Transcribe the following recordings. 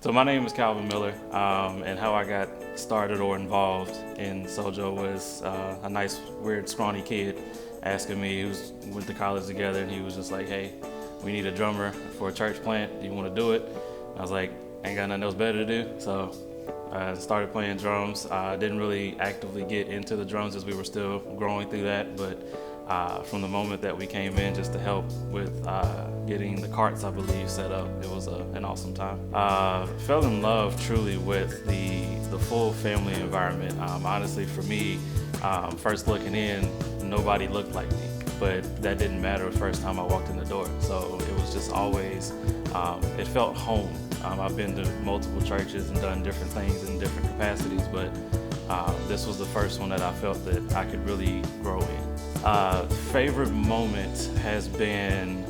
So my name is Calvin Miller, and how I got started or involved in Sojo was a nice, weird, scrawny kid asking me, who went to college together, and he was just like, hey, we need a drummer for a church plant. Do you want to do it? I was like, ain't got nothing else better to do. So I started playing drums. I didn't really actively get into the drums as we were still growing through that, but from the moment that we came in just to help with getting the carts, I believe, set up, it was an awesome time. Fell in love truly with the full family environment. Honestly, for me, first looking in, nobody looked like me, but that didn't matter the first time I walked in the door. So it was just always, it felt home. I've been to multiple churches and done different things in different capacities, but this was the first one that I felt that I could really grow in. Favorite moment has been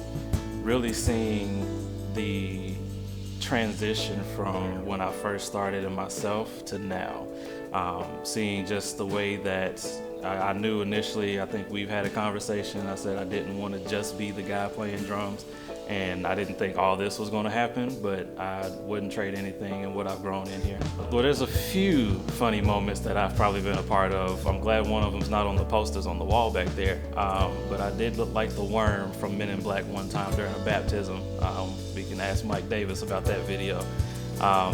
really seeing the transition from when I first started in myself to now. Seeing just the way that I knew initially, I think we've had a conversation, I said I didn't want to just be the guy playing drums, and I didn't think all this was going to happen, but I wouldn't trade anything in what I've grown in here. Well, there's a few funny moments that I've probably been a part of. I'm glad one of them's not on the posters on the wall back there, but I did look like the worm from Men in Black one time during a baptism. We can ask Mike Davis about that video.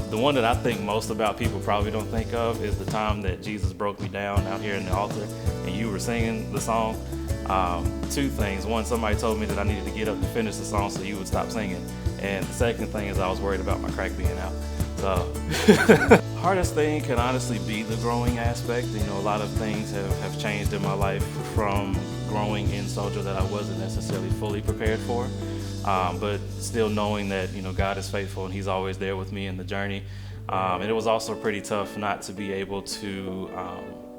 The one that I think most about people probably don't think of is the time that Jesus broke me down out here in the altar and you were singing the song. Two things. One, somebody told me that I needed to get up to finish the song so you would stop singing. And the second thing is I was worried about my crack being out. So, hardest thing can honestly be the growing aspect. You know, a lot of things have changed in my life from growing in Sojo that I wasn't necessarily fully prepared for. But still knowing that, you know, God is faithful and He's always there with me in the journey. And it was also pretty tough not to be able to,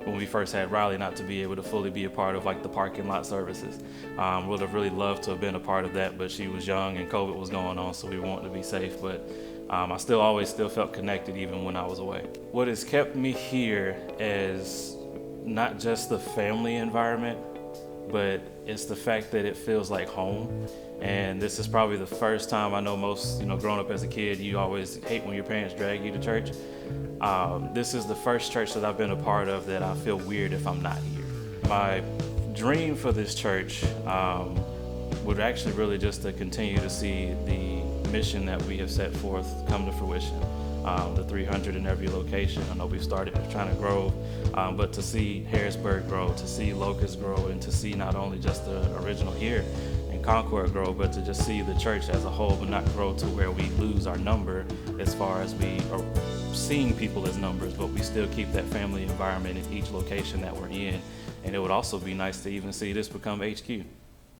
when we first had Riley, not to be able to fully be a part of like the parking lot services. Would have really loved to have been a part of that, but she was young and COVID was going on, so we wanted to be safe. But I always felt connected even when I was away. What has kept me here is not just the family environment, but it's the fact that it feels like home. And this is probably the first time, I know most, growing up as a kid, you always hate when your parents drag you to church. This is the first church that I've been a part of that I feel weird if I'm not here. My dream for this church would actually really just to continue to see the mission that we have set forth come to fruition. The 300 in every location. I know we've started trying to grow, but to see Harrisburg grow, to see Locust grow, and to see not only just the original here in Concord grow, but to just see the church as a whole, but not grow to where we lose our number as far as we are seeing people as numbers, but we still keep that family environment in each location that we're in. And it would also be nice to even see this become HQ.